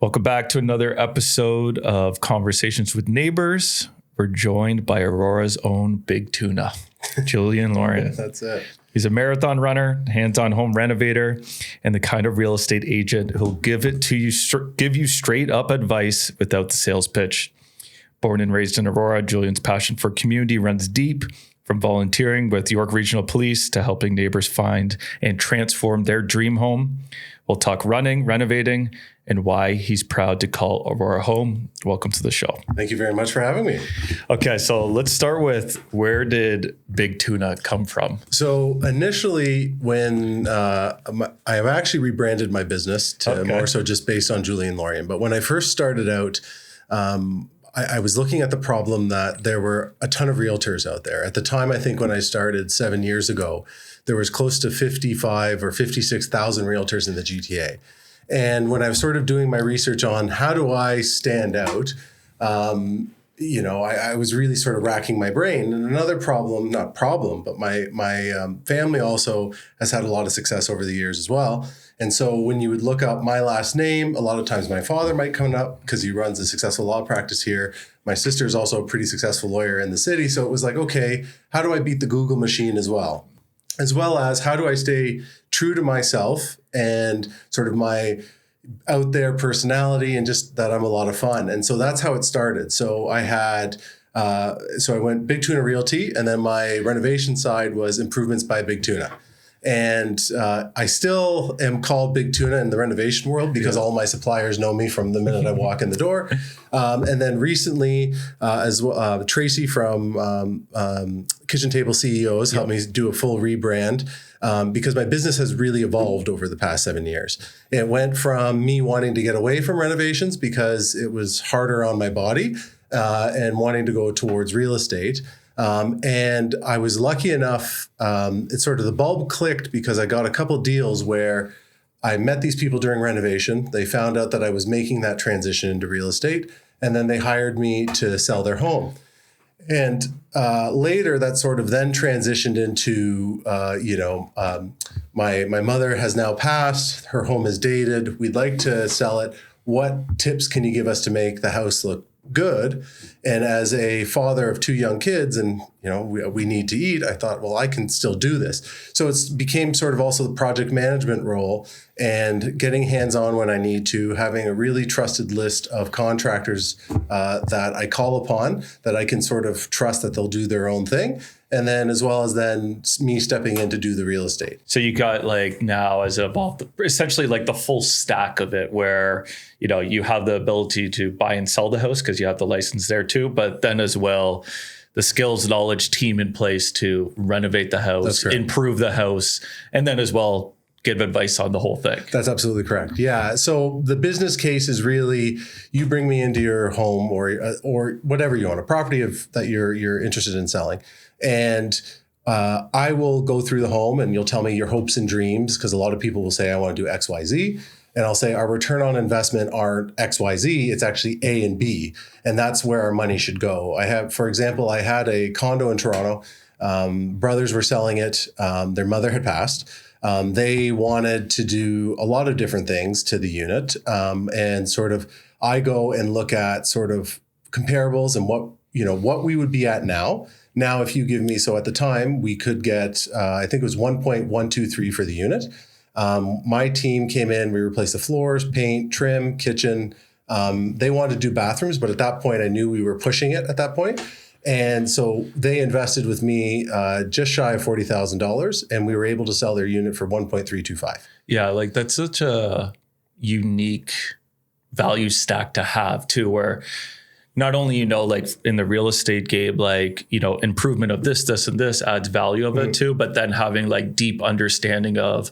Welcome back to another episode of Conversations with Neighbours. We're joined by Aurora's own big tuna, Julien Laurion. That's it. He's a marathon runner, hands-on home renovator, and the kind of real estate agent who'll give you straight up advice without the sales pitch. Born and raised in Aurora, Julien's passion for community runs deep, from volunteering with York Regional Police to helping neighbors find and transform their dream home. We'll talk running, renovating, and why he's proud to call Aurora home. Welcome to the show. Thank you very much for having me. Okay, so let's start with, where did Big Tuna come from? So initially, when I have actually rebranded my business to more so just based on Julien Laurion. But when I first started out, I was looking at the problem that there were a ton of realtors out there. At the time, I think when I started 7 years ago, there was close to 55 or 56,000 realtors in the GTA. And when I was sort of doing my research on how do I stand out, I was really sort of racking my brain. And another problem, not problem, but my family also has had a lot of success over the years as well. And so when you would look up my last name, a lot of times my father might come up because he runs a successful law practice here. My sister is also a pretty successful lawyer in the city. So it was like, okay, how do I beat the Google machine as well? As well as how do I stay true to myself and sort of my out there personality and just that I'm a lot of fun. And so that's how it started. So I went Big Tuna Realty, and then my renovation side was Improvements by Big Tuna. And I still am called Big Tuna in the renovation world because all my suppliers know me from the minute I walk in the door. And then recently, Tracy from Kitchen Table CEOs helped me do a full rebrand because my business has really evolved over the past 7 years. It went from me wanting to get away from renovations because it was harder on my body and wanting to go towards real estate. And I was lucky enough, it's sort of the bulb clicked because I got a couple deals where I met these people during renovation. They found out that I was making that transition into real estate, and then they hired me to sell their home. And later that sort of then transitioned into, my mother has now passed, her home is dated, we'd like to sell it. What tips can you give us to make the house look good? And as a father of two young kids and, we need to eat, I thought, well, I can still do this. So it became sort of also the project management role and getting hands-on when I need to, having a really trusted list of contractors that I call upon, that I can sort of trust that they'll do their own thing. And then as well as then me stepping in to do the real estate. So you got now as essentially like the full stack of it where, you have the ability to buy and sell the house because you have the license there too. But then as well, the skills, knowledge, team in place to renovate the house, improve the house, and then as well, give advice on the whole thing. That's absolutely correct. Yeah. So the business case is really, you bring me into your home or whatever you own, a property that you're interested in selling. And I will go through the home and you'll tell me your hopes and dreams, because a lot of people will say, I want to do X, Y, Z. And I'll say our return on investment aren't X, Y, Z, it's actually A and B. And that's where our money should go. For example, I had a condo in Toronto. Brothers were selling it. Their mother had passed. They wanted to do a lot of different things to the unit. And sort of, I go and look at sort of comparables and what we would be at now. Now, if you give me, so at the time we could get, I think it was 1.123 for the unit. My team came in, we replaced the floors, paint, trim, kitchen. They wanted to do bathrooms, but at that point I knew we were pushing it at that point. And so they invested with me just shy of $40,000, and we were able to sell their unit for 1.325. Yeah, that's such a unique value stack to have too, where not only, in the real estate game, improvement of this, and this adds value of it too, but then having deep understanding of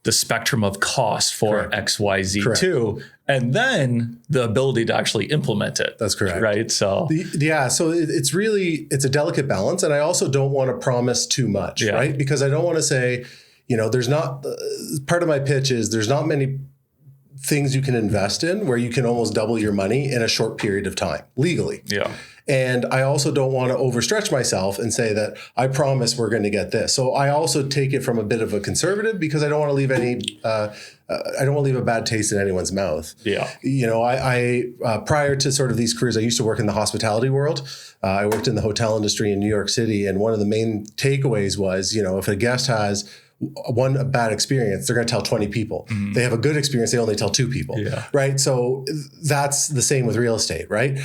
the spectrum of cost for X, Y, Z too. And then the ability to actually implement it. That's correct. Right. So so it's a delicate balance. And I also don't want to promise too much, right? Because I don't want to say, there's not, part of my pitch is there's not many things you can invest in where you can almost double your money in a short period of time legally. Yeah. And I also don't want to overstretch myself and say that I promise we're going to get this. So I also take it from a bit of a conservative because I don't want to leave I don't want to leave a bad taste in anyone's mouth. Yeah. You know, I prior to sort of these careers, I used to work in the hospitality world. I worked in the hotel industry in New York City. And one of the main takeaways was, you know, if a guest has a bad experience, they're going to tell 20 people. Mm-hmm. They have a good experience, they only tell 2 people. Yeah. Right. So that's the same with real estate, right?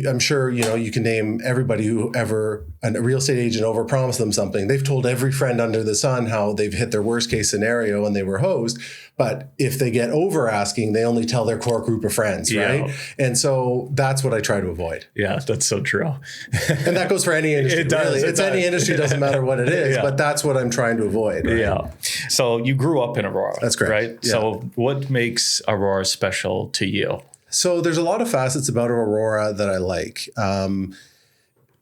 I'm sure, you know, you can name everybody who ever, a real estate agent overpromised them something. They've told every friend under the sun how they've hit their worst case scenario and they were hosed. But if they get over asking, they only tell their core group of friends, right? Yeah. And so that's what I try to avoid. Yeah, that's so true. And that goes for any industry. It does. Really. It's any industry, doesn't matter what it is, but that's what I'm trying to avoid. Right? Yeah. So you grew up in Aurora. That's correct. Right? Yeah. So what makes Aurora special to you? So there's a lot of facets about Aurora that I like.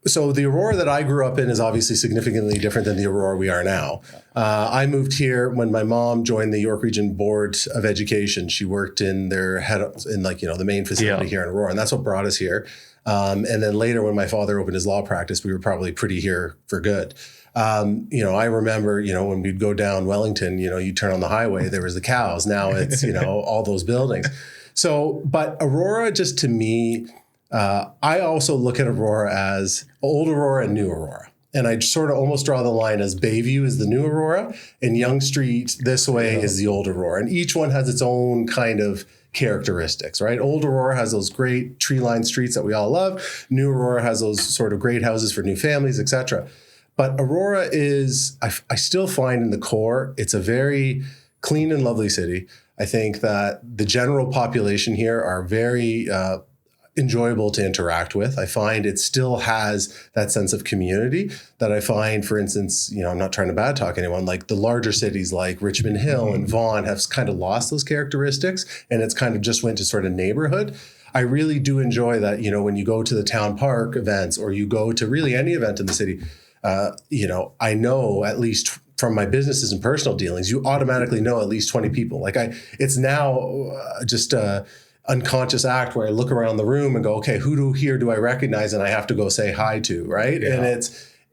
So the Aurora that I grew up in is obviously significantly different than the Aurora we are now. I moved here when my mom joined the York Region Board of Education. She worked in their the main facility here in Aurora, and that's what brought us here. And then later when my father opened his law practice, we were probably pretty here for good. You know, I remember, you know, when we'd go down Wellington, you know, you turn on the highway, there was the cows. Now it's, you know, all those buildings. So, but Aurora, just to me, I also look at Aurora as old Aurora and new Aurora. And I sort of almost draw the line as Bayview is the new Aurora and Yonge Street this way is the old Aurora. And each one has its own kind of characteristics, right? Old Aurora has those great tree-lined streets that we all love. New Aurora has those sort of great houses for new families, etc. But Aurora is, I still find in the core, it's a very clean and lovely city. I think that the general population here are very enjoyable to interact with. I find it still has that sense of community that I find, for instance, you know, I'm not trying to bad talk anyone, like the larger cities like Richmond Hill and Vaughan have kind of lost those characteristics, and it's kind of just went to sort of neighborhood. I really do enjoy that, you know, when you go to the town park events or you go to really any event in the city, you know, I know at least from my businesses and personal dealings, you automatically know at least 20 people. Like it's now just a unconscious act where I look around the room and go, okay, who here do I recognize and I have to go say hi to, right? Yeah.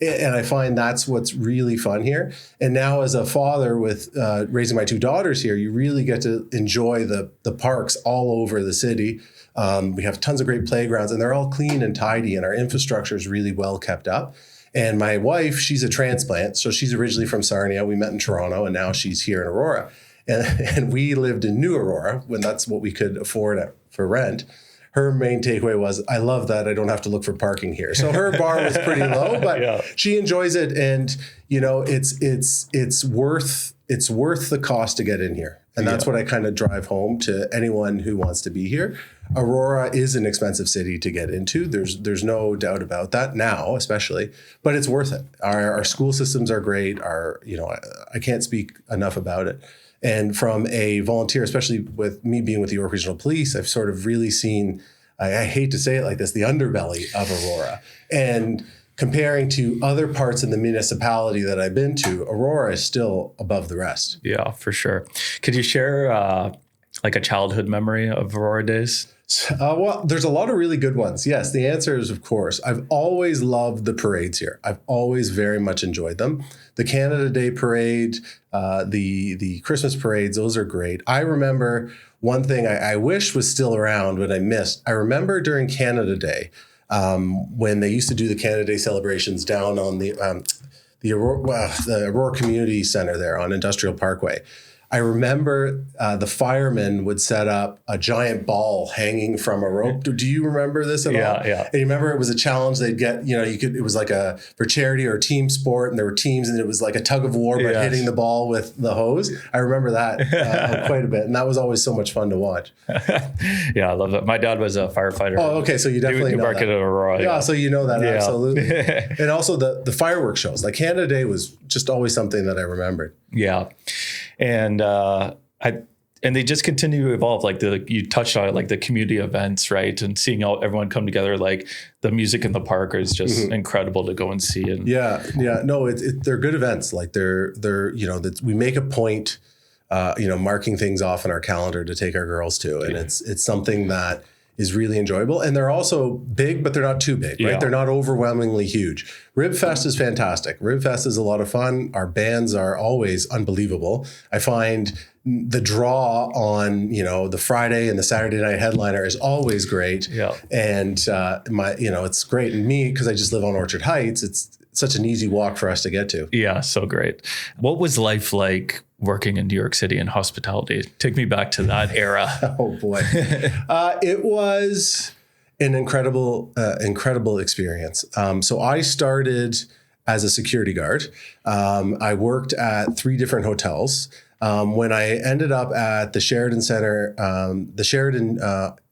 And I find that's what's really fun here. And now as a father with raising my 2 daughters here, you really get to enjoy the parks all over the city. We have tons of great playgrounds and they're all clean and tidy and our infrastructure is really well kept up. And my wife, she's a transplant. So she's originally from Sarnia. We met in Toronto and now she's here in Aurora. And we lived in New Aurora when that's what we could afford for rent. Her main takeaway was, I love that I don't have to look for parking here. So her bar was pretty low, but she enjoys it. And, you know, it's worth the cost to get in here. And that's what I kind of drive home to anyone who wants to be here. Aurora is an expensive city to get into. There's no doubt about that now, especially, but it's worth it. Our school systems are great. I can't speak enough about it. And from a volunteer, especially with me being with the York Regional Police, I've sort of really seen, I hate to say it like this, the underbelly of Aurora. And comparing to other parts in the municipality that I've been to, Aurora is still above the rest. Yeah, for sure. Could you share like a childhood memory of Aurora days? Well, there's a lot of really good ones. Yes, the answer is, of course. I've always loved the parades here. I've always very much enjoyed them. The Canada Day Parade, the Christmas parades, those are great. I remember one thing I wish was still around, but I missed. I remember during Canada Day, when they used to do the Canada Day celebrations down on the Aurora Community Center there on Industrial Parkway. I remember the firemen would set up a giant ball hanging from a rope. Do you remember this at all? Yeah. And you remember it was a challenge they'd get, it was like for charity or a team sport, and there were teams, and it was like a tug of war, but hitting the ball with the hose. I remember that quite a bit. And that was always so much fun to watch. Yeah, I love that. My dad was a firefighter. Oh, okay. So you definitely know that. At Aurora, yeah, so you know that, absolutely. And also the fireworks shows. Like Canada Day was just always something that I remembered. Yeah. And they just continue to evolve. Like you touched on it, like the community events, right? And seeing everyone come together, like the music in the park is just incredible to go and see. And no, they're good events. Like they're we make a point marking things off in our calendar to take our girls to. And it's something that is really enjoyable. And they're also big, but they're not too big, right? They're not overwhelmingly huge. Rib Fest is fantastic. Rib Fest is a lot of fun. Our bands are always unbelievable. I find the draw on, the Friday and the Saturday night headliner is always great. Yeah. And it's great. And me, because I just live on Orchard Heights, it's such an easy walk for us to get to. Yeah, so great. What was life like working in New York City in hospitality? Take me back to that era. Oh boy. It was an incredible experience. So I started as a security guard. I worked at 3 different hotels. When I ended up at the Sheraton Center, the Sheraton,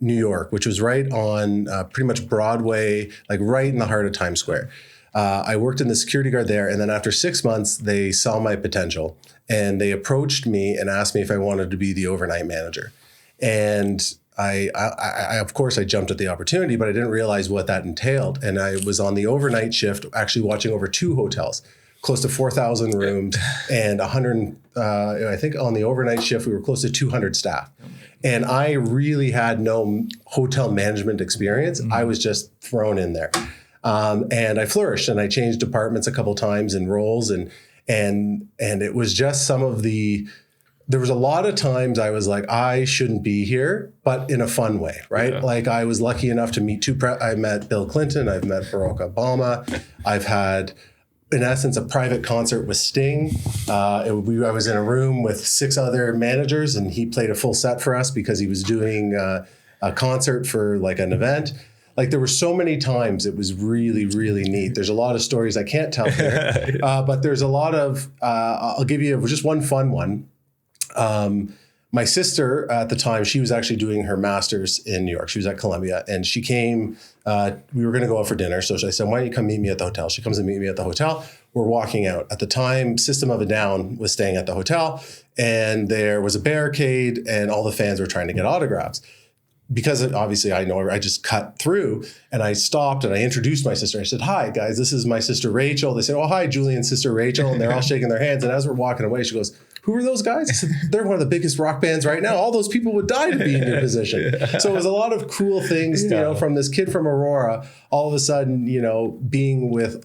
New York, which was right on pretty much Broadway, like right in the heart of Times Square. I worked in the security guard there. And then after 6 months, they saw my potential and they approached me and asked me if I wanted to be the overnight manager. And I of course, I jumped at the opportunity, but I didn't realize what that entailed. And I was on the overnight shift, actually watching over 2 hotels, close to 4,000 rooms and 100, I think on the overnight shift, we were close to 200 staff. And I really had no hotel management experience. I was just thrown in there. And I flourished and I changed departments a couple of times and roles and it was just there was a lot of times I was like, I shouldn't be here, but in a fun way, right? Yeah. Like I was lucky enough to meet I met Bill Clinton, I've met Barack Obama. I've had, in essence, a private concert with Sting. I was in a room with 6 other managers and he played a full set for us because he was doing a concert for like an event. Like there were so many times it was really, really neat. There's a lot of stories I can't tell here, but there's a lot of, I'll give you just one fun one. My sister at the time, she was actually doing her master's in New York. She was at Columbia and she came, we were going to go out for dinner. So I said, why don't you come meet me at the hotel? She comes and meet me at the hotel. We're walking out. At the time, System of a Down was staying at the hotel and there was a barricade and all the fans were trying to get autographs. Because obviously I just cut through and I stopped and I introduced my sister. I said, hi guys, this is my sister Rachel. They said, oh, hi, Julian's sister Rachel. And they're all shaking their hands. And as we're walking away, she goes, who are those guys? I said, they're one of the biggest rock bands right now. All those people would die to be in your position. Yeah. So it was a lot of cool things, from this kid from Aurora, all of a sudden, being with,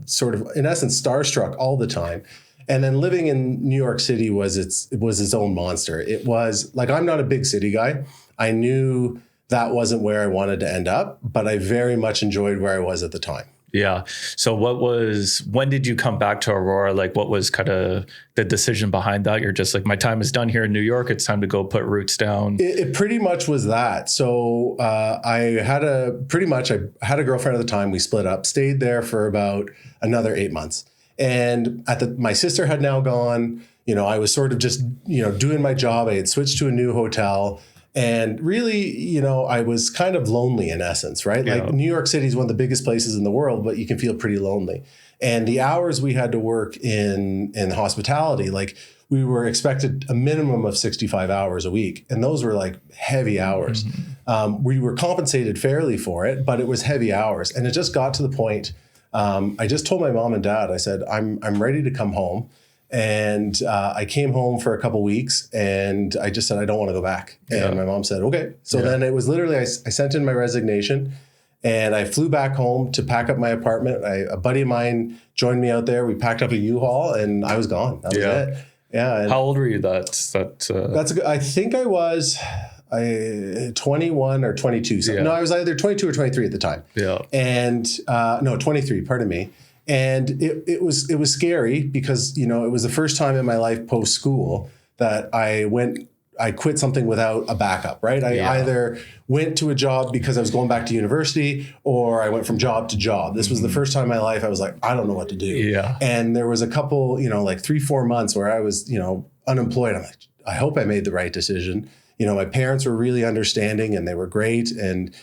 sort of in essence, starstruck all the time. And then living in New York City was its own monster. It was like, I'm not a big city guy. I knew that wasn't where I wanted to end up, but I very much enjoyed where I was at the time. Yeah. So when did you come back to Aurora? Like what was kind of the decision behind that? You're just like, my time is done here in New York. It's time to go put roots down. It pretty much was that. So I had a girlfriend at the time. We split up, stayed there for about another 8 months. And my sister had now gone, I was sort of just, doing my job. I had switched to a new hotel. And really, I was kind of lonely in essence, right? Yeah. Like New York City is one of the biggest places in the world, but you can feel pretty lonely. And the hours we had to work in hospitality, like we were expected a minimum of 65 hours a week. And those were like heavy hours. Mm-hmm. We were compensated fairly for it, but it was heavy hours. And it just got to the point, I just told my mom and dad, I said, I'm ready to come home. And I came home for a couple weeks and I just said, I don't want to go back. Yeah. And my mom said, okay. So then it was literally, I sent in my resignation and I flew back home to pack up my apartment. A buddy of mine joined me out there. We packed up a U-Haul and I was gone. That was it. Yeah. And how old were you I think I was 21 or 22. So, no, I was either 22 or 23 at the time. Yeah. And 23, pardon me. And it was scary because, it was the first time in my life post school that I quit something without a backup, right? I either went to a job because I was going back to university or I went from job to job. This was the first time in my life I was like, I don't know what to do. Yeah. And there was a couple, like 3-4 months where I was, unemployed. I'm like, I hope I made the right decision. My parents were really understanding and they were great. And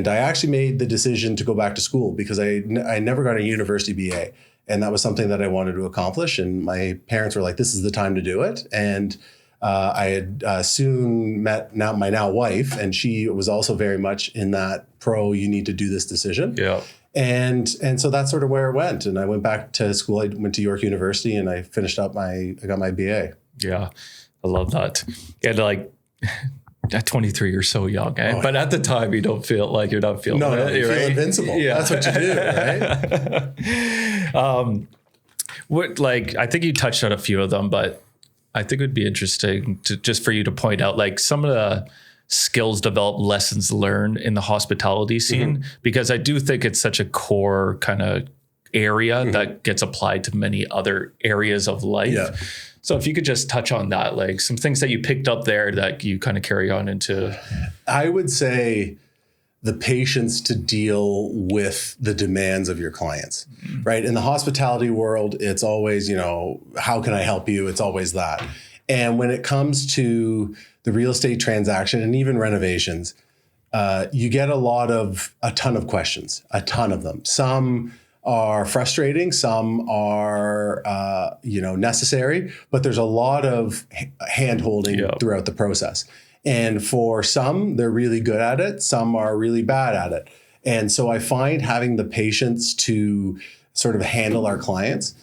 I actually made the decision to go back to school because I never got a university BA. And that was something that I wanted to accomplish. And my parents were like, this is the time to do it. And I had soon met my now wife, and she was also very much in that you need to do this decision. Yeah. And so that's sort of where it went. And I went back to school. I went to York University and I finished up I got my BA. Yeah. I love that. And like at 23, you're so young, eh? Oh, but at the time you don't feel like you're not feeling no, it. you feel right? invincible. Yeah. That's what you do, right? What, like, I think you touched on a few of them, but I think it would be interesting to just for you to point out like some of the skills developed, lessons learned in the hospitality scene, because I do think it's such a core kind of area that gets applied to many other areas of life. Yeah. So if you could just touch on that, like some things that you picked up there that you kind of carry on into. I would say the patience to deal with the demands of your clients, right? In the hospitality world, it's always, how can I help you? It's always that. And when it comes to the real estate transaction and even renovations, you get a ton of questions, a ton of them. Some are frustrating, some are, necessary, but there's a lot of hand-holding throughout the process. And for some, they're really good at it. Some are really bad at it. And so I find having the patience to sort of handle our clients,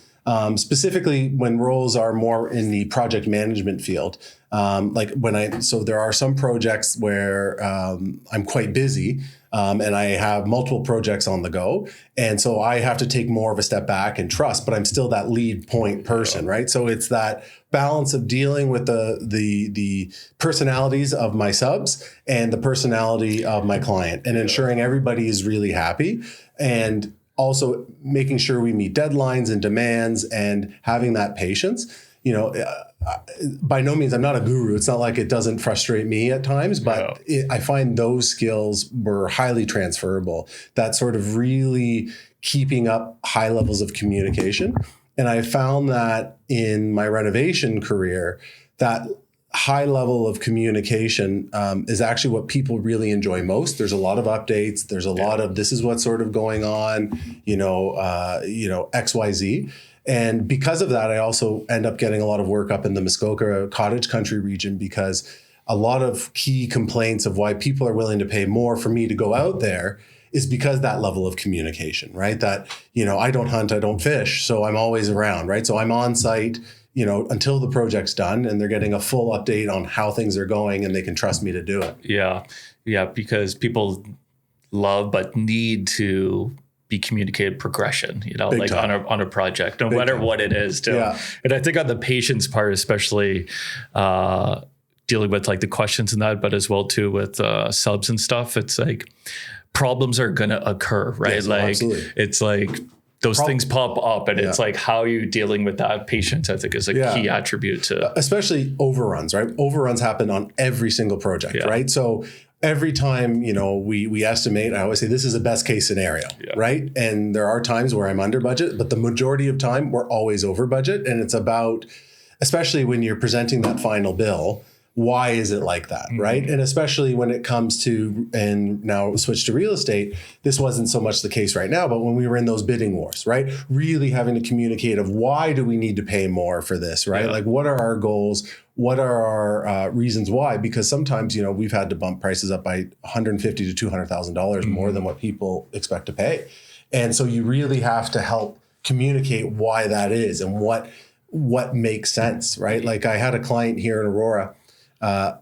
specifically when roles are more in the project management field. So there are some projects where I'm quite busy and I have multiple projects on the go. And so I have to take more of a step back and trust, but I'm still that lead point person, right? So it's that balance of dealing with the personalities of my subs and the personality of my client and ensuring everybody is really happy, and also making sure we meet deadlines and demands and having that patience. By no means, I'm not a guru. It's not like it doesn't frustrate me at times, but I find those skills were highly transferable. That sort of really keeping up high levels of communication. And I found that in my renovation career, that high level of communication is actually what people really enjoy most. There's a lot of updates. There's a lot of, this is what's sort of going on, X, Y, Z. And because of that, I also end up getting a lot of work up in the Muskoka Cottage Country region, because a lot of key complaints of why people are willing to pay more for me to go out there is because that level of communication, right? That, I don't hunt, I don't fish, so I'm always around, right? So I'm on site, until the project's done, and they're getting a full update on how things are going, and they can trust me to do it. Yeah. Yeah. Because people love, but need to be communicated progression, like on a project, no matter what it is too. Yeah. And I think on the patience part, especially dealing with like the questions and that, but as well too with subs and stuff, it's like problems are going to occur, right? Yes, like absolutely. It's like those things pop up, and it's like how you dealing with that patience, I think, is a key attribute to, especially overruns, right? Overruns happen on every single project, right? So every time, we estimate, I always say this is a best case scenario, right? And there are times where I'm under budget, but the majority of time we're always over budget. And it's about, especially when you're presenting that final bill, why is it like that, right? And especially when it comes to, and now switch to real estate, this wasn't so much the case right now, but when we were in those bidding wars, right? Really having to communicate of why do we need to pay more for this, right? Like what are our goals? What are our reasons why? Because sometimes, we've had to bump prices up by $150,000 to $200,000 more than what people expect to pay. And so you really have to help communicate why that is and what makes sense, right? Like I had a client here in Aurora.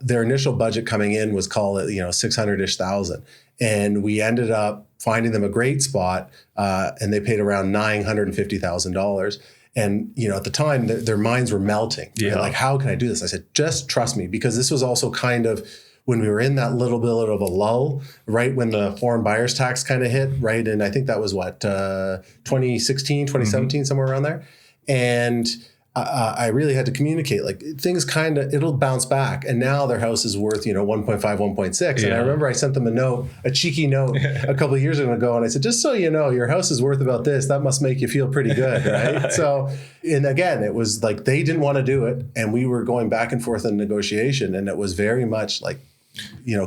Their initial budget coming in was call it, $600,000-ish. And we ended up finding them a great spot, and they paid around $950,000. And, at the time their minds were melting. Right? Like, how can I do this? I said, just trust me, because this was also kind of when we were in that little bit of a lull, right? When the foreign buyers tax kind of hit, right? And I think that was 2016, 2017, somewhere around there. And I really had to communicate, like things it'll bounce back. And now their house is worth, 1.5, 1.6. And I remember I sent them a cheeky note a couple of years ago. And I said, just so you know, your house is worth about this. That must make you feel pretty good, right? So, and again, it was like, they didn't want to do it. And we were going back and forth in negotiation. And it was very much like,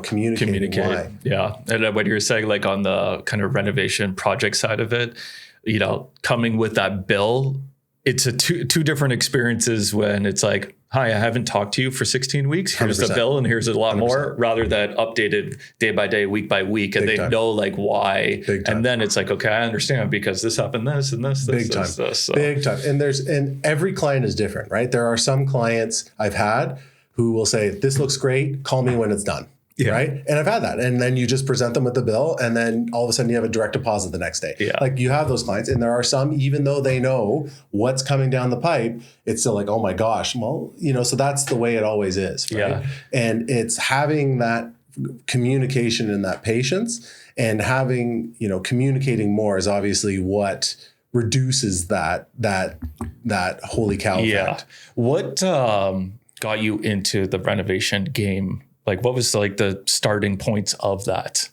communicate. Why. Yeah. And what you're saying, like on the kind of renovation project side of it, coming with that bill, it's a two different experiences when it's like, hi, I haven't talked to you for 16 weeks. Here's 100%. The bill, and here's a lot 100%. More, rather than updated day by day, week by week. And they know like why. And then it's like, okay, I understand because this happened, this and this, Big time. So. Big time. And every client is different, right? There are some clients I've had who will say, this looks great, call me when it's done. Yeah. Right. And I've had that. And then you just present them with the bill, and then all of a sudden you have a direct deposit the next day. Yeah. Like, you have those clients, and there are some, even though they know what's coming down the pipe, it's still like, oh my gosh. Well, so that's the way it always is. Right. Yeah. And it's having that communication and that patience, and having, communicating more is obviously what reduces that holy cow effect. What got you into the renovation game? Like, what was like the starting points of that?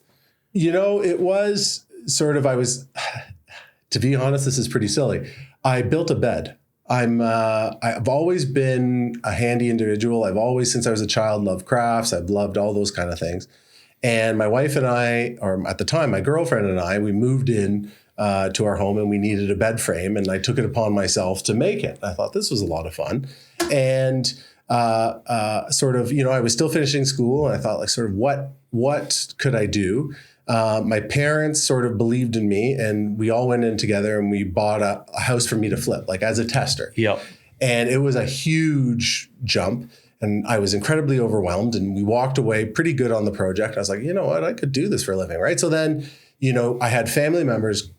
It was sort of, to be honest, this is pretty silly. I built a bed. I've always been a handy individual. I've always, since I was a child, loved crafts. I've loved all those kind of things. And my wife and I, or at the time, my girlfriend and I, we moved in to our home, and we needed a bed frame, and I took it upon myself to make it. I thought this was a lot of fun. And sort of, I was still finishing school, and I thought, like, sort of what could I do? My parents sort of believed in me, and we all went in together, and we bought a house for me to flip, like, as a tester. Yep. And it was a huge jump, and I was incredibly overwhelmed, and we walked away pretty good on the project. I was like, you know what, I could do this for a living, right? So then, I had family members,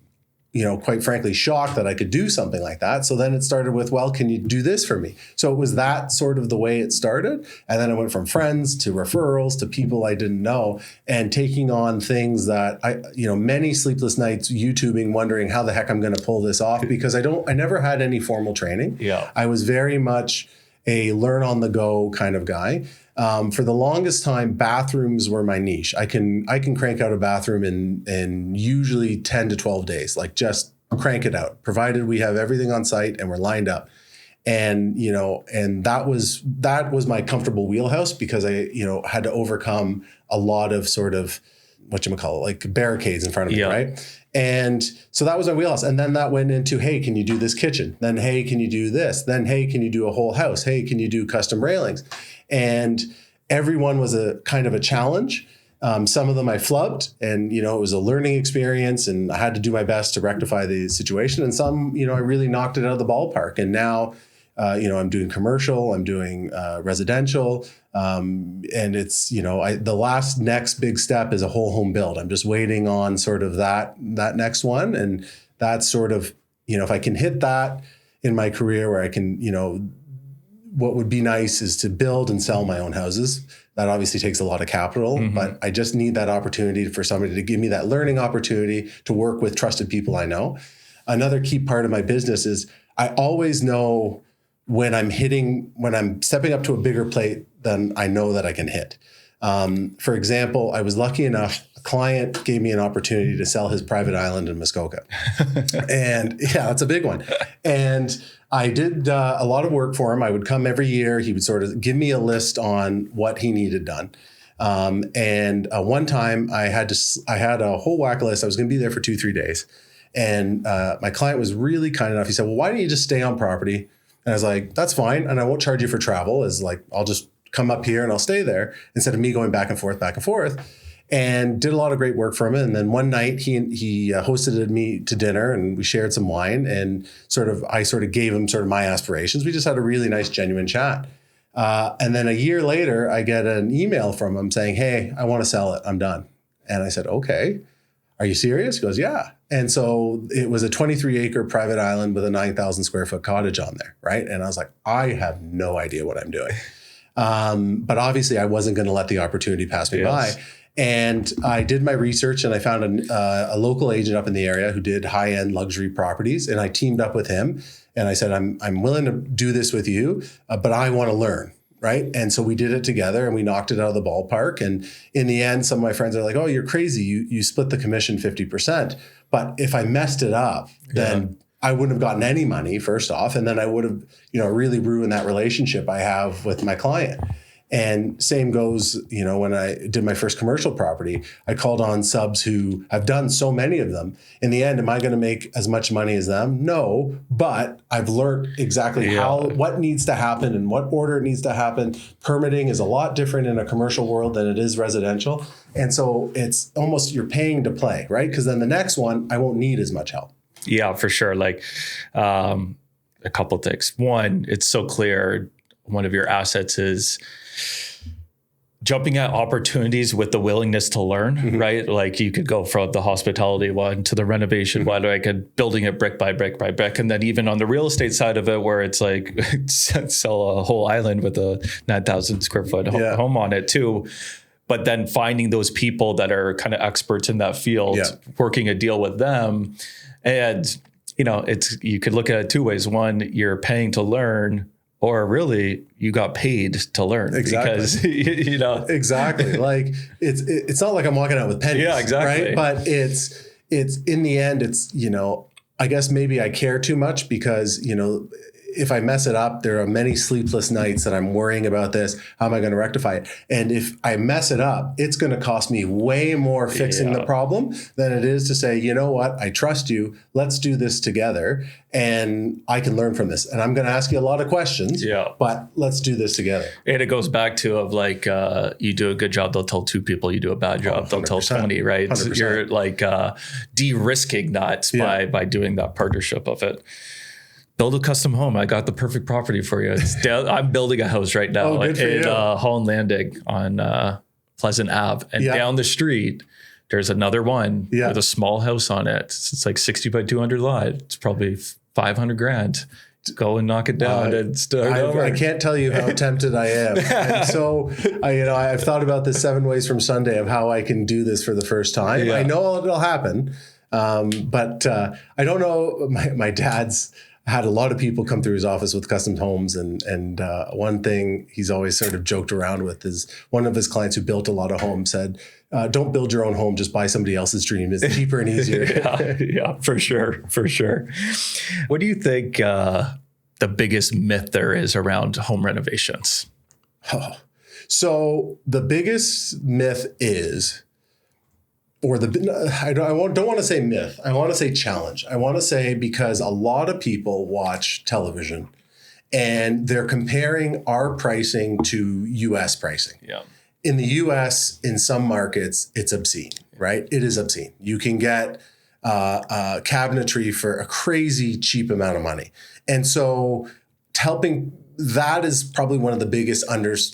quite frankly, shocked that I could do something like that. So then it started with, well, can you do this for me? So it was that sort of the way it started. And then I went from friends to referrals to people I didn't know, and taking on things that many sleepless nights YouTubing, wondering how the heck I'm going to pull this off, because I never had any formal training. Yeah. I was very much a learn on the go kind of guy. For the longest time, bathrooms were my niche. I can crank out a bathroom in usually 10 to 12 days, like, just crank it out, provided we have everything on site and we're lined up. And, and that was my comfortable wheelhouse, because I, had to overcome a lot of sort of, like barricades in front of me. Right. And so that was my wheelhouse. And then that went into, hey, can you do this kitchen? Then, hey, can you do this? Then, hey, can you do a whole house? Hey, can you do custom railings? And everyone was a kind of a challenge. Some of them I flubbed, and, it was a learning experience, and I had to do my best to rectify the situation. And some, I really knocked it out of the ballpark. And now, I'm doing commercial, I'm doing residential. And it's, the last next big step is a whole home build. I'm just waiting on sort of that next one. And that's sort of, if I can hit that in my career, where I can, what would be nice is to build and sell my own houses. That obviously takes a lot of capital, but I just need that opportunity for somebody to give me that learning opportunity to work with trusted people I know. Another key part of my business is I always know when I'm stepping up to a bigger plate than I know that I can hit. For example, I was lucky enough, a client gave me an opportunity to sell his private island in Muskoka. And yeah, that's a big one. And I did a lot of work for him. I would come every year. He would sort of give me a list on what he needed done. And one time I had a whole whack list. I was going to be there for 2-3 days. And my client was really kind enough. He said, well, why don't you just stay on property? And I was like, that's fine. And I won't charge you for travel. It's like, I'll just come up here and I'll stay there, instead of me going back and forth, and did a lot of great work for him. And then one night he hosted me to dinner, and we shared some wine, and I gave him sort of my aspirations. We just had a really nice, genuine chat. And then a year later, I get an email from him saying, hey, I want to sell it. I'm done. And I said, okay, are you serious? He goes, yeah. And so it was a 23-acre private island with a 9,000 square foot cottage on there, right? And I was like, I have no idea what I'm doing. But obviously I wasn't going to let the opportunity pass me by. And I did my research, and I found a local agent up in the area who did high-end luxury properties. And I teamed up with him, and I said, I'm willing to do this with you, but I want to learn. Right. And so we did it together, and we knocked it out of the ballpark. And in the end, some of my friends are like, oh, you're crazy. You split the commission 50%. But if I messed it up, then I wouldn't have gotten any money, first off. And then I would have, really ruined that relationship I have with my client. And same goes, when I did my first commercial property, I called on subs who have done so many of them. In the end, am I going to make as much money as them? No, but I've learned exactly what needs to happen and what order it needs to happen. Permitting is a lot different in a commercial world than it is residential. And so it's almost, you're paying to play, right? Because then the next one, I won't need as much help. Yeah, for sure. Like a couple of things. One, it's so clear one of your assets is jumping at opportunities with the willingness to learn, right? Like you could go from the hospitality one to the renovation one, like building it brick by brick by brick. And then even on the real estate side of it, where it's like sell a whole island with a 9,000 square foot home on it too. But then finding those people that are kind of experts in that field, working a deal with them. And, you could look at it two ways. One, you're paying to learn, or really you got paid to learn. Exactly. Because, exactly. Like it's not like I'm walking out with pennies. Yeah, exactly. Right. But it's in the end, it's, I guess maybe I care too much because, if I mess it up, there are many sleepless nights that I'm worrying about this. How am I going to rectify it? And if I mess it up, it's going to cost me way more fixing the problem than it is to say, you know what? I trust you. Let's do this together. And I can learn from this. And I'm going to ask you a lot of questions, but let's do this together. And it goes back to like, you do a good job, they'll tell 2 people. You do a bad job, they'll tell 20, right? 100%. You're like de-risking that by doing that partnership of it. Build a custom home. I got the perfect property for you. I'm building a house right now in Holland Landing on Pleasant Ave. And down the street, there's another one with a small house on it. It's like 60 by 200 lot. It's probably $500,000. Go and knock it down and start over. I can't tell you how tempted I am. And so, I've thought about this 7 ways from Sunday of how I can do this for the first time. I know it'll happen, but I don't know. My dad's had a lot of people come through his office with custom homes. And one thing he's always sort of joked around with is one of his clients who built a lot of homes said, don't build your own home, just buy somebody else's dream. It's cheaper and easier. yeah, for sure. For sure. What do you think the biggest myth there is around home renovations? So the biggest myth is, I don't want to say myth. I want to say challenge. I want to say because a lot of people watch television and they're comparing our pricing to US pricing. Yeah. In the US, in some markets, it's obscene, right? It is obscene. You can get cabinetry for a crazy cheap amount of money. And so that is probably one of the biggest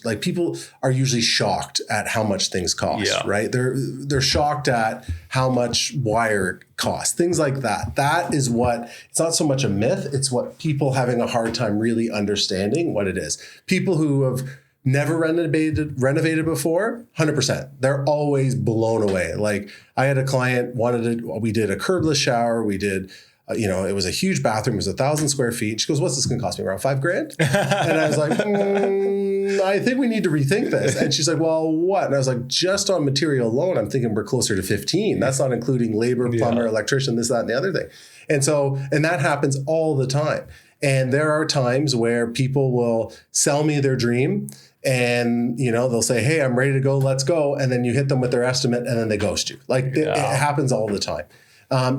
like people are usually shocked at how much things cost, right? They're shocked at how much wire costs, things like that. That is it's not so much a myth. It's what people having a hard time really understanding what it is. People who have never renovated before, 100%. They're always blown away. Like I had a client we did a curbless shower. We did it was a huge bathroom. It was 1,000 square feet. She goes, what's this going to cost me? Around $5,000? And I was like, I think we need to rethink this. And she's like, well, what? And I was like, just on material alone, I'm thinking we're closer to 15. That's not including labor, plumber, electrician, this, that, and the other thing. And that happens all the time. And there are times where people will sell me their dream and, they'll say, hey, I'm ready to go. Let's go. And then you hit them with their estimate and then they ghost you. Like it happens all the time.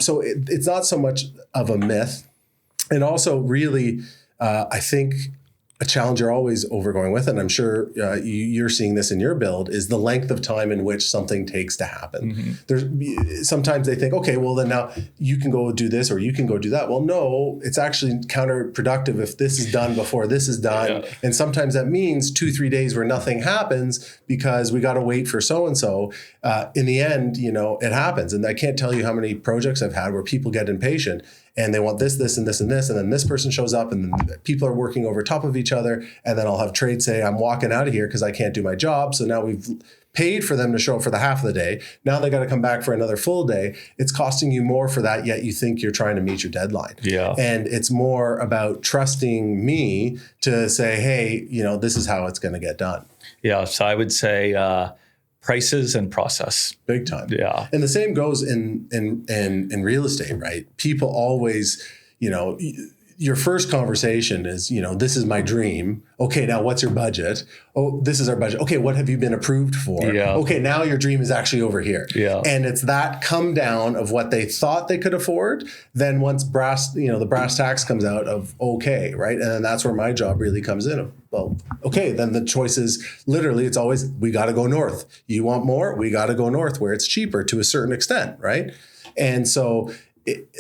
So it's not so much of a myth. And also really, I think a challenge you're always overgoing with, and I'm sure you're seeing this in your build, is the length of time in which something takes to happen. There's sometimes they think, okay, well then now you can go do this or you can go do that. Well, no, it's actually counterproductive if this is done before this is done. And sometimes that means 2-3 days where nothing happens because we got to wait for so-and-so. In the end, it happens. And I can't tell you how many projects I've had where people get impatient and they want this, this, and this, and this. And then this person shows up and then people are working over top of each other. And then I'll have trade say, I'm walking out of here because I can't do my job. So now we've paid for them to show up for the half of the day. Now they got to come back for another full day. It's costing you more for that, yet you think you're trying to meet your deadline. Yeah. And it's more about trusting me to say, hey, this is how it's going to get done. Yeah. So I would say, prices and process. Big time. Yeah. And the same goes in real estate, right? People always, your first conversation is, this is my dream. Okay, now what's your budget? Oh, this is our budget. Okay, what have you been approved for? Yeah. Okay, now your dream is actually over here. Yeah. And it's that come down of what they thought they could afford. Then once the brass tacks comes out of okay, right? And then that's where my job really comes in. Well, okay, then the choice is literally, it's always, we got to go north. You want more? We got to go north where it's cheaper to a certain extent, right? And so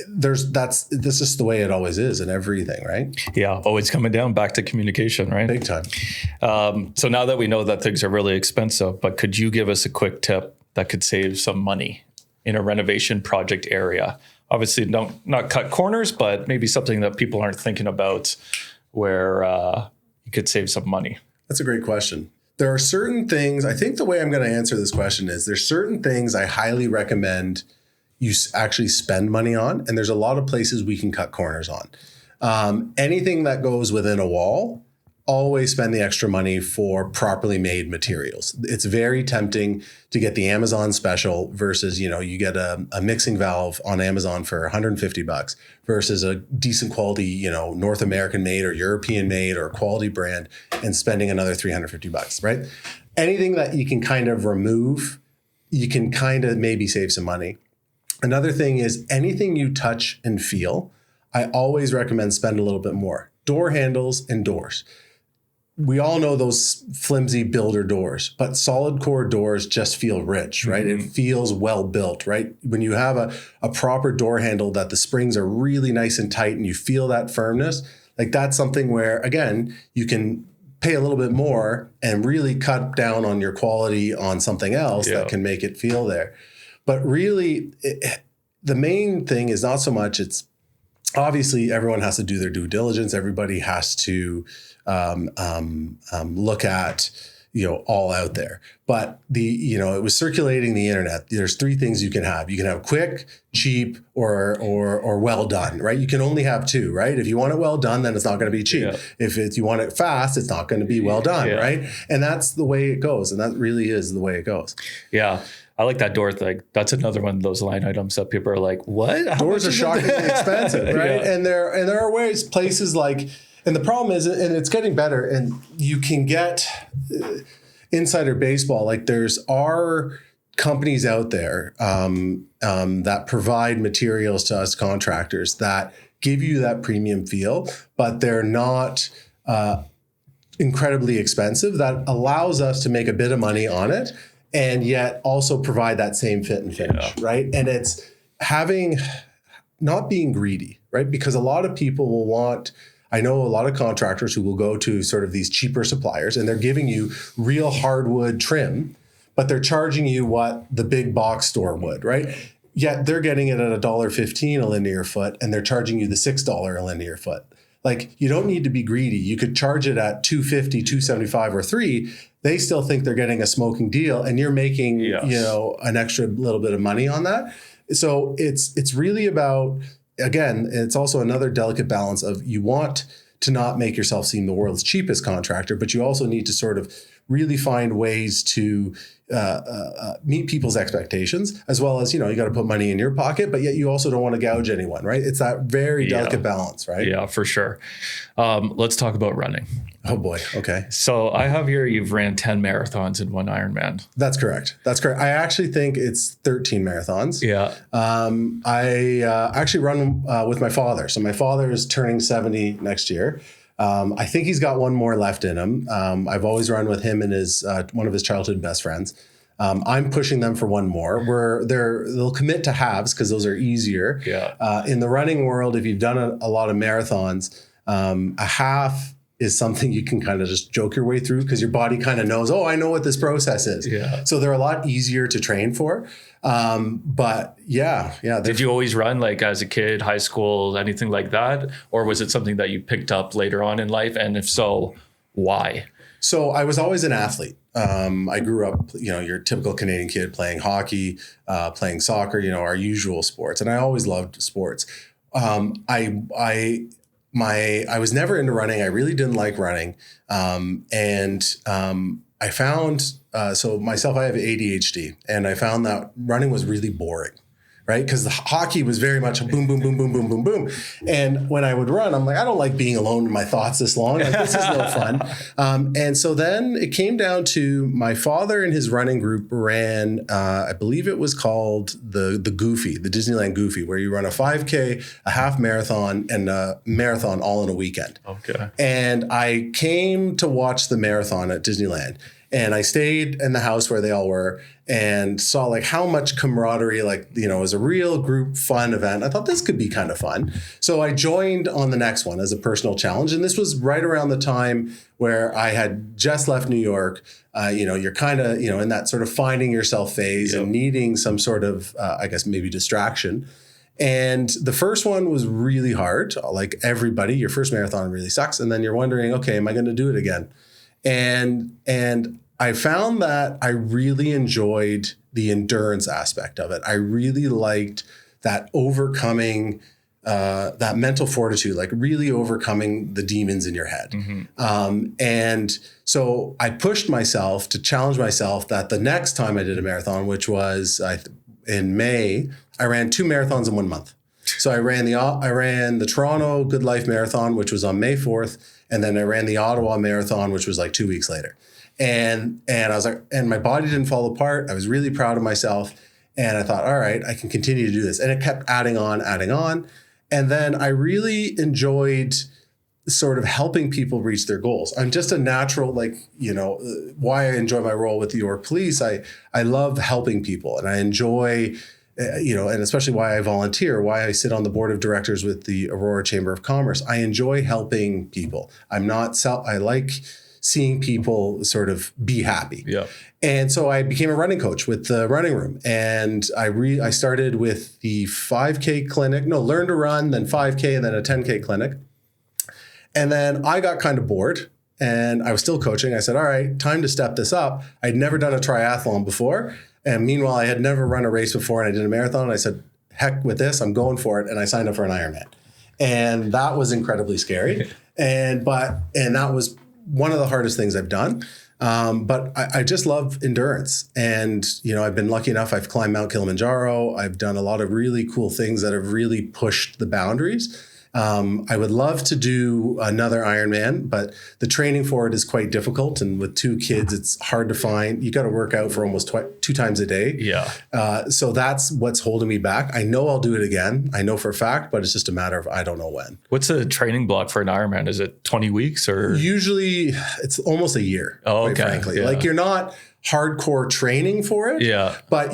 That's just the way it always is in everything, right? Yeah, always coming down back to communication, right? Big time. So now that we know that things are really expensive, but could you give us a quick tip that could save some money in a renovation project area? Obviously, not cut corners, but maybe something that people aren't thinking about where you could save some money. That's a great question. There are certain things, I think the way I'm going to answer this question is there's certain things I highly recommend you actually spend money on. And there's a lot of places we can cut corners on. Anything that goes within a wall, always spend the extra money for properly made materials. It's very tempting to get the Amazon special versus, you get a mixing valve on Amazon for $150 versus a decent quality, North American made or European made or quality brand and spending another $350, right? Anything that you can kind of remove, you can kind of maybe save some money. Another thing is anything you touch and feel, I always recommend spend a little bit more. Door handles and doors. We all know those flimsy builder doors, but solid core doors just feel rich, right? Mm-hmm. It feels well built, right? When you have a proper door handle that the springs are really nice and tight and you feel that firmness, like that's something where, again, you can pay a little bit more and really cut down on your quality on something else that can make it feel there. But really, the main thing is not so much, it's obviously everyone has to do their due diligence. Everybody has to look at, all out there. But it was circulating the internet. There's three things you can have. You can have quick, cheap, or well done, right? You can only have two, right? If you want it well done, then it's not going to be cheap. Yeah. If you want it fast, it's not going to be well done, right? And that's the way it goes. And that really is the way it goes. Yeah. I like that door thing. That's another one of those line items that people are like, what? Doors are shockingly expensive, right? Yeah. And there are places like, and the problem is, and it's getting better, and you can get insider baseball. Like are companies out there that provide materials to us contractors that give you that premium feel, but they're not incredibly expensive. That allows us to make a bit of money on it, and yet also provide that same fit and finish, right? And it's not being greedy, right? Because a lot of people will want, I know a lot of contractors who will go to sort of these cheaper suppliers and they're giving you real hardwood trim, but they're charging you what the big box store would, right? Yet they're getting it at $1.15 a linear foot and they're charging you the $6 a linear foot. Like, you don't need to be greedy. You could charge it at $2.50, $2.75, or $3. They still think they're getting a smoking deal, and you're making an extra little bit of money on that. So it's really about, again, it's also another delicate balance of, you want to not make yourself seem the world's cheapest contractor, but you also need to sort of really find ways to meet people's expectations, as well as, you got to put money in your pocket, but yet you also don't want to gouge anyone, right? It's that very delicate balance, right? Yeah, for sure. Let's talk about running. Oh boy. Okay. So I have here, you've ran 10 marathons in one Ironman. That's correct. I actually think it's 13 marathons. Yeah. I actually run with my father. So my father is turning 70 next year. I think he's got one more left in him. I've always run with him and one of his childhood best friends. I'm pushing them for one more. They'll commit to halves because those are easier. Yeah. In the running world, if you've done a lot of marathons, a half is something you can kind of just joke your way through because your body kind of knows, I know what this process is. Yeah. So they're a lot easier to train for. But yeah. Did you always run like as a kid, high school, anything like that? Or was it something that you picked up later on in life? And if so, why? So I was always an athlete. I grew up, your typical Canadian kid playing hockey, playing soccer, our usual sports. And I always loved sports. I was never into running. I really didn't like running. I found, so myself, I have ADHD, and I found that running was really boring, right? Because the hockey was very much a boom, boom, boom, boom, boom, boom, boom. And when I would run, I'm like, I don't like being alone in my thoughts this long. Like, this is no fun. And so then it came down to my father and his running group ran, I believe it was called the Goofy, the Disneyland Goofy, where you run a 5K, a half marathon, and a marathon all in a weekend. Okay. And I came to watch the marathon at Disneyland. And I stayed in the house where they all were and saw like how much camaraderie, like, you know, it was a real group fun event. I thought this could be kind of fun. So I joined on the next one as a personal challenge. And this was right around the time where I had just left New York. You know, you're kind of, you know, in that sort of finding yourself phase and needing some sort of, I guess, maybe distraction. And the first one was really hard. Like everybody, your first marathon really sucks. And then you're wondering, okay, am I going to do it again? And I found that I really enjoyed the endurance aspect of it. I really liked that overcoming, that mental fortitude, like really overcoming the demons in your head. And so I pushed myself to challenge myself that the next time I did a marathon, which was in May, I ran 2 marathons in 1 month. So I ran the Toronto Good Life Marathon, which was on May 4th. And then I ran the Ottawa Marathon, which was like 2 weeks later. And I was like, and my body didn't fall apart. I was really proud of myself. And I thought, all right, I can continue to do this. And it kept adding on. And then I really enjoyed sort of helping people reach their goals. I'm just a natural, like, you know, why I enjoy my role with the York Police. I love helping people, and I enjoy, you know, and especially why I volunteer, why I sit on the board of directors with the Aurora Chamber of Commerce. I enjoy helping people. I like seeing people sort of be happy. Yeah. And so I became a running coach with the running room. And I started with the 5K clinic, learn to run, then 5K, and then a 10K clinic. And then I got kind of bored and I was still coaching. I said, all right, time to step this up. I'd never done a triathlon before. And meanwhile, I had never run a race before and I did a marathon. And I said, heck with this, I'm going for it. And I signed up for an Ironman. And that was incredibly scary. And that was one of the hardest things I've done. But I just love endurance. And, you know, I've been lucky enough. I've climbed Mount Kilimanjaro. I've done a lot of really cool things that have really pushed the boundaries. I would love to do another Ironman, but the training for it is quite difficult. And with 2 kids, it's hard to find. You got to work out for almost 2 times a day. Yeah. So that's what's holding me back. I know I'll do it again. I know for a fact, but it's just a matter of I don't know when. What's a training block for an Ironman? Is it 20 weeks or? Usually it's almost a year. Oh, okay. Quite frankly. Yeah. Like you're not hardcore training for it. Yeah. But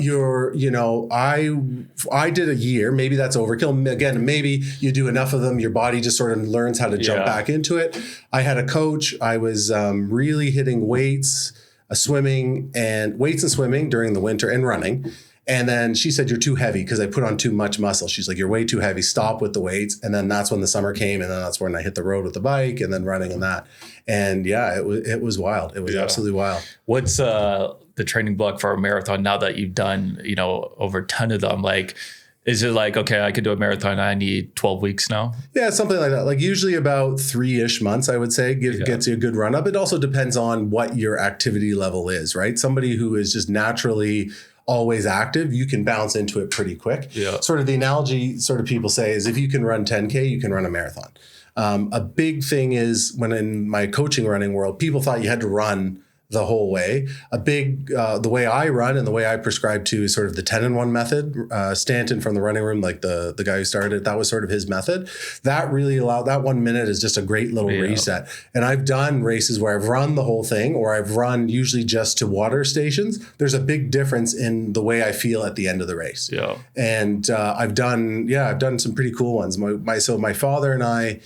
I did a year, maybe that's overkill. Again, maybe you do enough of them, your body just sort of learns how to jump back into it. I had a coach. I was really hitting weights and swimming during the winter and running. And then she said, you're too heavy because I put on too much muscle. She's like, you're way too heavy. Stop with the weights. And then that's when the summer came. And then that's when I hit the road with the bike and then running and that. And yeah, it was wild. It was absolutely wild. What's the training block for a marathon now that you've done, you know, over 10 of them? Like, is it like, okay, I could do a marathon. I need 12 weeks now? Yeah, something like that. Like usually about 3-ish months, I would say, gets you a good run up. It also depends on what your activity level is, right? Somebody who is just naturally always active, you can bounce into it pretty quick. Yeah. Sort of the analogy sort of people say is if you can run 10K, you can run a marathon. A big thing is when in my coaching running world, people thought you had to run the whole way. The way I run and the way I prescribe to is sort of the 10-in-1 method. Stanton from the running room, like the guy who started it, that was sort of his method. That really allowed, that 1 minute is just a great little reset. And I've done races where I've run the whole thing or I've run usually just to water stations. There's a big difference in the way I feel at the end of the race. Yeah. And I've done some pretty cool ones. My father and I,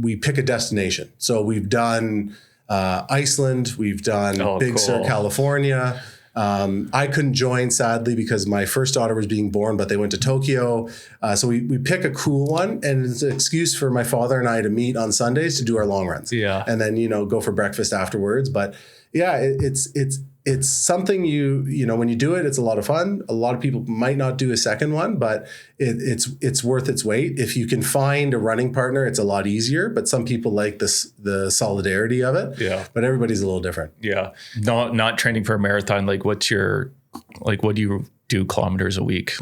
we pick a destination. So we've done Iceland, we've done Big Sur, California. I couldn't join sadly because my first daughter was being born, but they went to Tokyo. So we pick a cool one and it's an excuse for my father and I to meet on Sundays to do our long runs. Yeah. And then, go for breakfast afterwards. But yeah, it's something when you do it, it's a lot of fun. A lot of people might not do a second one, but it's worth its weight. If you can find a running partner, it's a lot easier, but some people like the solidarity of it. Yeah. But everybody's a little different. Yeah. Not training for a marathon. Like what do you do kilometers a week?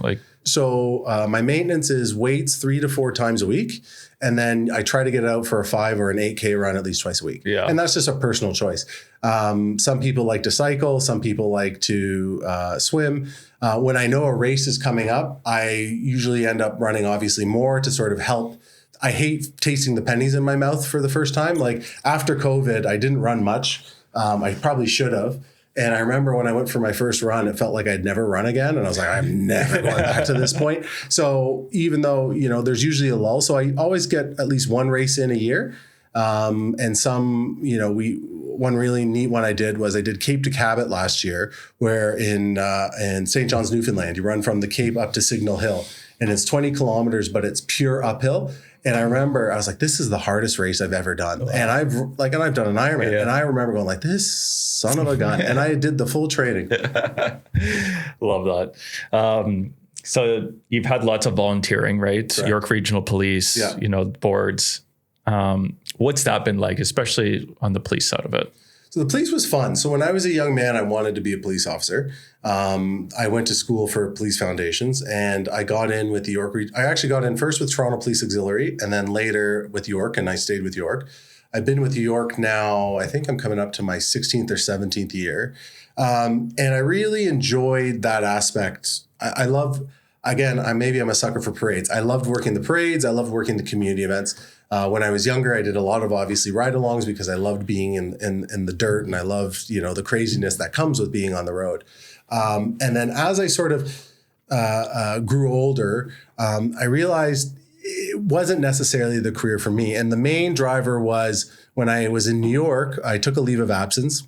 So my maintenance is weights 3 to 4 times a week. And then I try to get out for a 5 or an 8K run at least twice a week. Yeah. And that's just a personal choice. Some people like to cycle. Some people like to swim. When I know a race is coming up, I usually end up running obviously more to sort of help. I hate tasting the pennies in my mouth for the first time. Like after COVID, I didn't run much. I probably should have. And I remember when I went for my first run, it felt like I'd never run again. And I was like, I'm never going back to this point. So even though, there's usually a lull, so I always get at least one race in a year. And some, one really neat one I did was I did Cape to Cabot last year, where in St. John's, Newfoundland, you run from the Cape up to Signal Hill, and it's 20 kilometers, but it's pure uphill. And I remember I was like, this is the hardest race I've ever done. And I've done an Ironman, and I remember going like, this son of a gun. And I did the full training. Love that. So you've had lots of volunteering, right? Correct. York Regional Police, boards. What's that been like, especially on the police side of it? So the police was fun. So when I was a young man, I wanted to be a police officer. I went to school for police foundations, and I got in with the York. I actually got in first with Toronto Police Auxiliary, and then later with York, and I stayed with York. I've been with York now, I think I'm coming up to my 16th or 17th year. And I really enjoyed that aspect. I love, again, I'm a sucker for parades. I loved working the parades. I loved working the community events. When I was younger, I did a lot of obviously ride-alongs because I loved being in the dirt, and I loved, the craziness that comes with being on the road. And then as I sort of grew older, I realized it wasn't necessarily the career for me. And the main driver was when I was in New York, I took a leave of absence.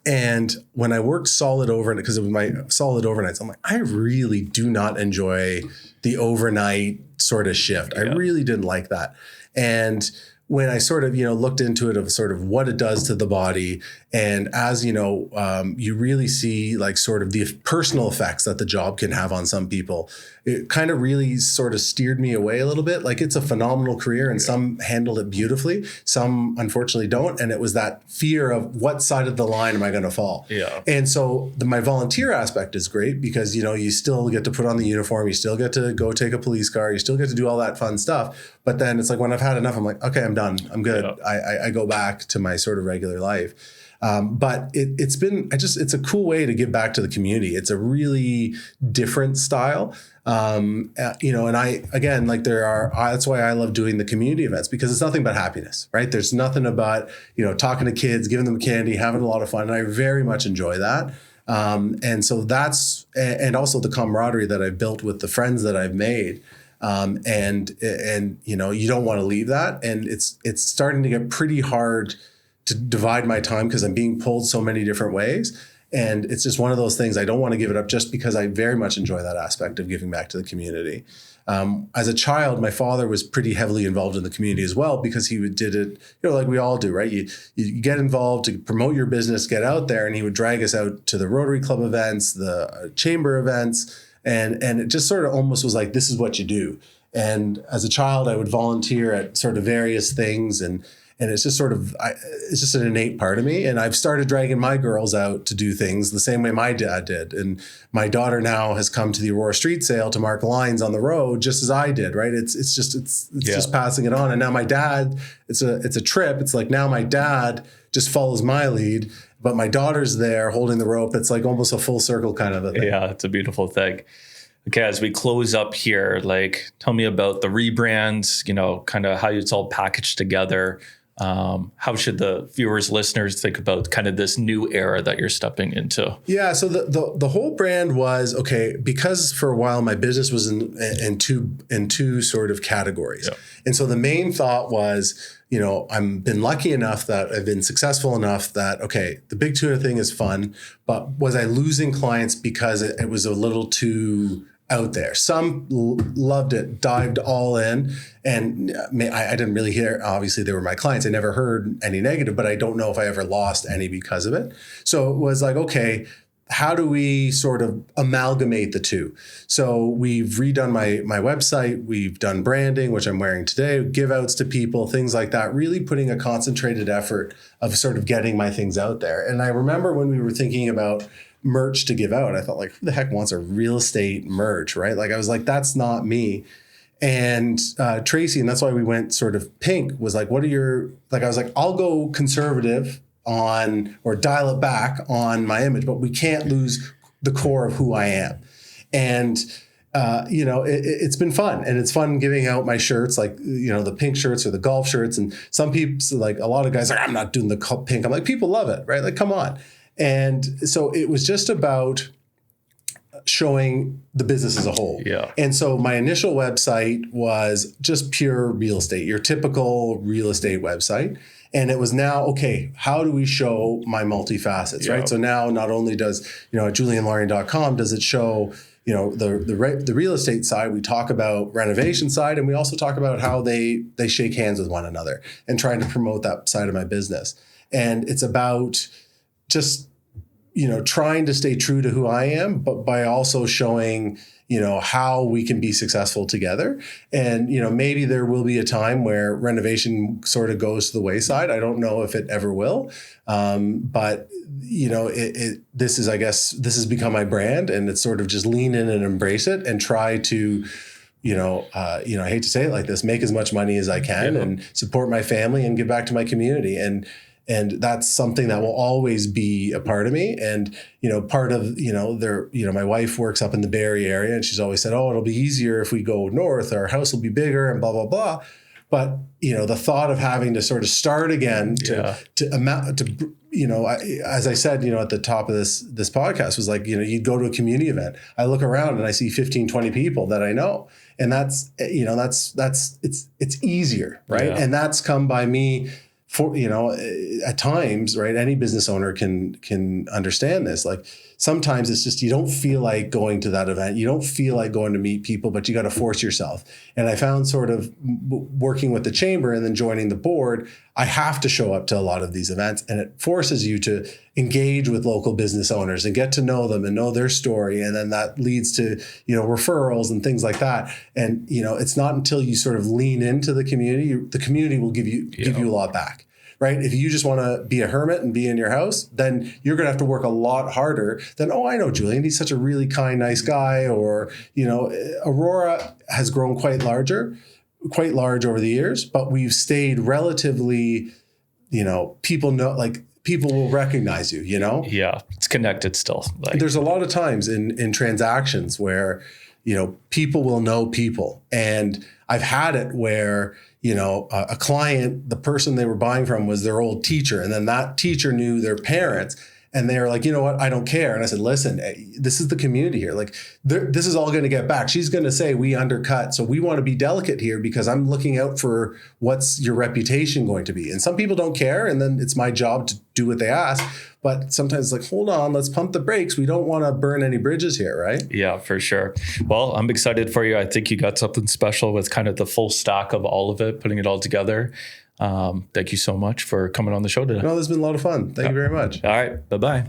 And when I worked solid overnight, because it was my solid overnights, I'm like, I really do not enjoy the overnight sort of shift. Yeah. I really didn't like that. And when I sort of, looked into it of sort of what it does to the body, and as you really see like sort of the personal effects that the job can have on some people, it kind of really sort of steered me away a little bit. Like, it's a phenomenal career, and some handle it beautifully, some unfortunately don't. And it was that fear of what side of the line am I going to fall? Yeah. And so my volunteer aspect is great because, you still get to put on the uniform, you still get to go take a police car, you still get to do all that fun stuff. But then it's like, when I've had enough, I'm like, okay, I'm done. I'm good. Yeah. I go back to my sort of regular life. But it's a cool way to give back to the community. It's a really different style. And that's why I love doing the community events, because it's nothing but happiness, right? There's nothing about, talking to kids, giving them candy, having a lot of fun. And I very much enjoy that. And so and also the camaraderie that I've built with the friends that I've made. And you don't want to leave that. And it's starting to get pretty hard to divide my time because I'm being pulled so many different ways. And it's just one of those things. I don't want to give it up just because I very much enjoy that aspect of giving back to the community. As a child, my father was pretty heavily involved in the community as well, because he did it, like we all do, right? You get involved to promote your business, get out there, and he would drag us out to the Rotary Club events, the chamber events, and it just sort of almost was like, this is what you do. And as a child, I would volunteer at sort of various things, and it's just sort of, it's just an innate part of me. And I've started dragging my girls out to do things the same way my dad did. And my daughter now has come to the Aurora street sale to mark lines on the road, just as I did, right? It's just passing it on. And now my dad, it's a trip. It's like, now my dad just follows my lead, but my daughter's there holding the rope. It's like almost a full circle kind of a thing. Yeah, it's a beautiful thing. Okay, as we close up here, like, tell me about the rebrands, kind of how it's all packaged together. How should the viewers, listeners think about kind of this new era that you're stepping into? Yeah, so the whole brand was, okay, because for a while my business was in two sort of categories. Yeah. And so the main thought was, I've been lucky enough that I've been successful enough that, okay, the big tuna thing is fun, but was I losing clients because it was a little too out there? Some loved it, dived all in, and I didn't really hear, obviously they were my clients, I never heard any negative, but I don't know if I ever lost any because of it. So it was like, okay, how do we sort of amalgamate the two? So we've redone my website, we've done branding, which I'm wearing today, give outs to people, things like that, really putting a concentrated effort of sort of getting my things out there. And I remember when we were thinking about merch to give out, I thought, like, who the heck wants a real estate merch, right? Like, I was like, that's not me. And Tracy, and that's why we went sort of pink, was like, I was like, I'll go conservative on, or dial it back on my image, but we can't lose the core of who I am. And it's been fun, and it's fun giving out my shirts, like, the pink shirts or the golf shirts. And some people, like a lot of guys, are like, I'm not doing the pink. I'm like, people love it, right? Like, come on. And so it was just about showing the business as a whole. Yeah. And so my initial website was just pure real estate, your typical real estate website. And it was now, okay, how do we show my multifacets, right? So now not only does, at julienlaurion.com does it show, the real estate side, we talk about renovation side, and we also talk about how they shake hands with one another and trying to promote that side of my business. And it's about just, trying to stay true to who I am, but by also showing, how we can be successful together. And, maybe there will be a time where renovation sort of goes to the wayside. I don't know if it ever will. But, this has become my brand, and it's sort of just lean in and embrace it and try to, I hate to say it like this, make as much money as I can and support my family and give back to my community. And that's something that will always be a part of me. And, part of, my wife works up in the Barrie area, and she's always said, oh, it'll be easier if we go north, our house will be bigger and blah, blah, blah. But, the thought of having to sort of start again as I said, at the top of this podcast was like, you'd go to a community event. I look around and I see 15, 20 people that I know. And that's it's easier, right? Yeah. And that's come by me. At times, right, any business owner can understand this. Like, sometimes it's just, you don't feel like going to that event. You don't feel like going to meet people, but you got to force yourself. And I found, sort of working with the chamber and then joining the board, I have to show up to a lot of these events, and it forces you to engage with local business owners and get to know them and know their story. And then that leads to, referrals and things like that. And, it's not until you sort of lean into the community will give you a lot back. Right? If you just want to be a hermit and be in your house, then you're going to have to work a lot harder than, oh, I know Julien, he's such a really kind, nice guy. Or, Aurora has grown quite large over the years, but we've stayed relatively, people will recognize you, Yeah, it's connected still. There's a lot of times in transactions where, people will know people. And I've had it where, a client, the person they were buying from was their old teacher. And then that teacher knew their parents. And they were like, you know what? I don't care. And I said, listen, this is the community here. Like, this is all going to get back. She's going to say we undercut. So we want to be delicate here because I'm looking out for what's your reputation going to be. And some people don't care. And then it's my job to do what they ask. But sometimes it's like, hold on, let's pump the brakes. We don't want to burn any bridges here, right? Yeah, for sure. Well, I'm excited for you. I think you got something special with kind of the full stack of all of it, putting it all together. Thank you so much for coming on the show today. No, this has been a lot of fun. Thank you very much. All right. Bye-bye.